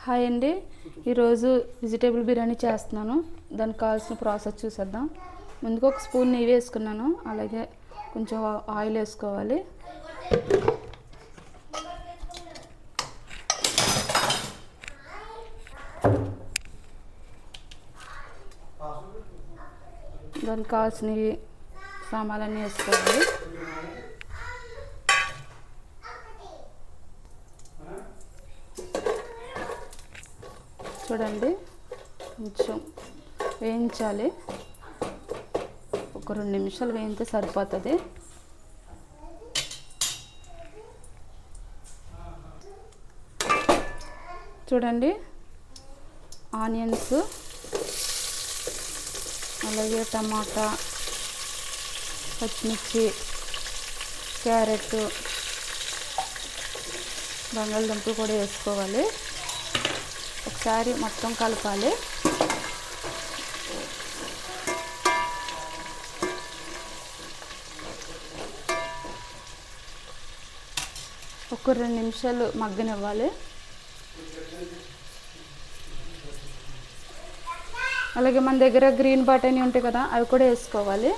Hi అండి, ఈరోజు vegetable biryani చేస్తున్నాను. దానికి కావాల్సిన ప్రాసెస్ చూసేద్దాం. ముందుగా ఒక స్పూన్ నెయ్యి వేసుకున్నాను, అలాగే కొంచెం ఆయిల్ వేసుకోవాలి. దానికి కావాల్సినవి సామాన్లన్నీ వేసుకోవాలి. చూడండి, కొంచెం వేయించాలి. ఒక 2 నిమిషాలు వేయితే సరిపోతుంది. చూడండి, ఆనియన్స్, అలాగే టమాటా, పచ్చిమిర్చి, క్యారెట్, బంగాళదుంపలు కూడా వేసుకోవాలి. ఒకసారి మొత్తం కలపాలి. ఒక 2 నిమిషాలు మగ్గనివ్వాలి. అలాగే మన దగ్గర గ్రీన్ బటానీ ఉంటాయి కదా, అవి కూడా వేసుకోవాలి.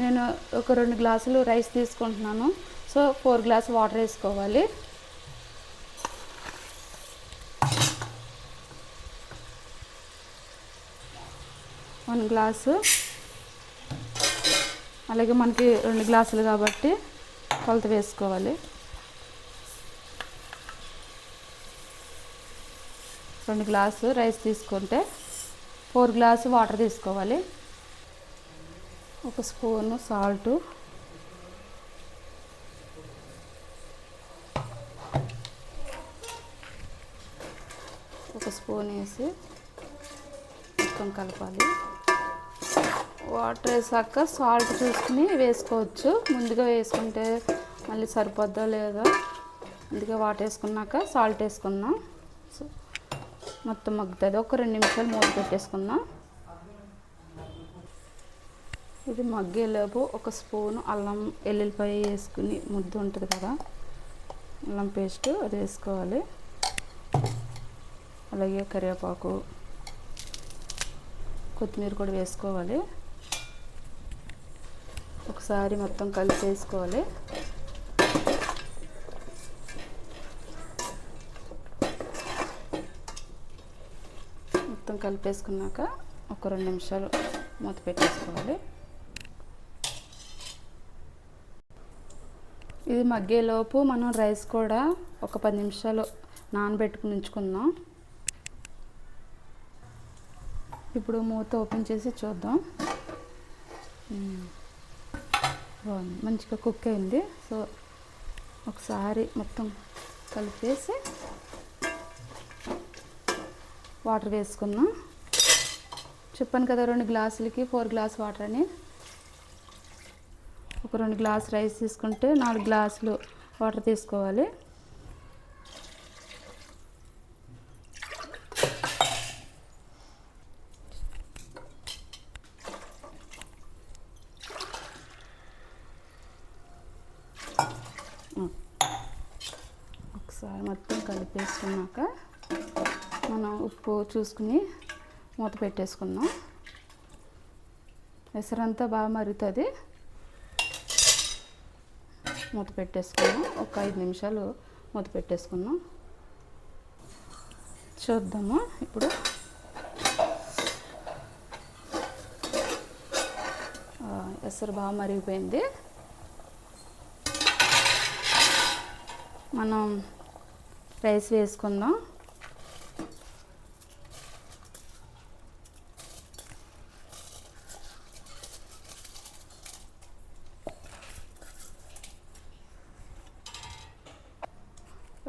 నేను ఒక 2 గ్లాసులు రైస్ తీసుకుంటున్నాను, సో 4 గ్లాసు వాటర్ వేసుకోవాలి. వన్ గ్లాసు, అలాగే మనకి 2 గ్లాసులు కాబట్టి కొలత వేసుకోవాలి. 2 గ్లాసు రైస్ తీసుకుంటే 4 గ్లాసు వాటర్ తీసుకోవాలి. ఒక స్పూను సాల్టు, ఒక స్పూన్ వేసి మొత్తం కలపాలి. వాటర్ వేసాక సాల్ట్ చూసుకుని వేసుకోవచ్చు. ముందుగా వేసుకుంటే మళ్ళీ సరిపోద్దో లేదో, అందుకే వాటర్ వేసుకున్నాక సాల్ట్ వేసుకుందాం. సో మొత్తం మగ్గుతుంది. ఒక 2 నిమిషాలు మూత పెట్టేసుకుందాం. ఇది మగ్గేలోపు ఒక స్పూను అల్లం వెల్లుల్లిపాయ వేసుకుని, ముద్ద ఉంటుంది కదా అల్లం పేస్ట్, అది వేసుకోవాలి. అలాగే కరివేపాకు, కొత్తిమీర కూడా వేసుకోవాలి. ఒకసారి మొత్తం కలిపేసుకోవాలి. మొత్తం కలిపేసుకున్నాక ఒక 2 నిమిషాలు మూత పెట్టేసుకోవాలి. ఇది మగ్గేలోపు మనం రైస్ కూడా ఒక 10 నిమిషాలు నానబెట్టుకుని ఉంచుకుందాం. ఇప్పుడు మూత ఓపెన్ చేసి చూద్దాం. బాగుంది, మంచిగా కుక్ అయింది. సో ఒకసారి మొత్తం కలిపేసి వాటర్ వేసుకుందాం. చెప్పాను కదా 2 గ్లాసులకి 4 గ్లాస్ వాటర్ అని. ఒక 2 గ్లాస్ రైస్ తీసుకుంటే 4 గ్లాసులు వాటర్ తీసుకోవాలి. ఒకసారి మొత్తం కలిపేసుకున్నాక మనం ఉప్పు చూసుకుని మూత పెట్టేసుకుందాం. ఎసరంతా బాగా మరుగుతుంది. మూత పెట్టేసుకుందాం. ఒక 5 నిమిషాలు మూత పెట్టేసుకుందాం. చూద్దాము. ఇప్పుడు ఎసరు బాగా మరిగిపోయింది. మనం రైస్ వేసుకుందాం.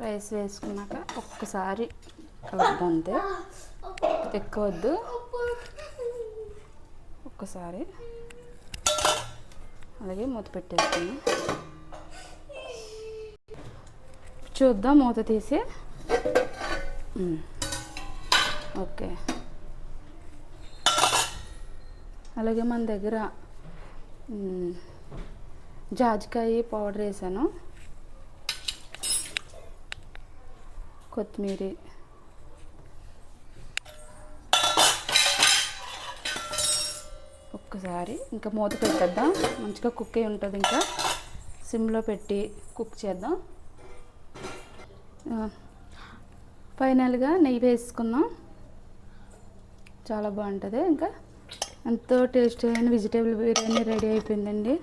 రైస్ వేసుకున్నాక ఒక్కసారి కలుపుదాం, అంతే, ఎక్కువద్దు. ఒక్కసారి అలాగే మూత పెట్టేసుకున్నాం. చూద్దాం, మూత తీసి. ఓకే, అలాగే మన దగ్గర జాజికాయ పౌడర్ వేసాను, కొత్తిమీర, ఒక్కసారి ఇంకా మూత పెట్టేద్దాం. మంచిగా కుక్ అయి ఉంటుంది. ఇంకా సిమ్లో పెట్టి కుక్ చేద్దాం. ఫైనల్గా నెయ్యి వేసుకుందాం. చాలా బాగుంటుంది. ఇంకా ఎంతో టేస్టీ అయిన వెజిటేబుల్ బిర్యానీ రెడీ అయిపోయిందండి.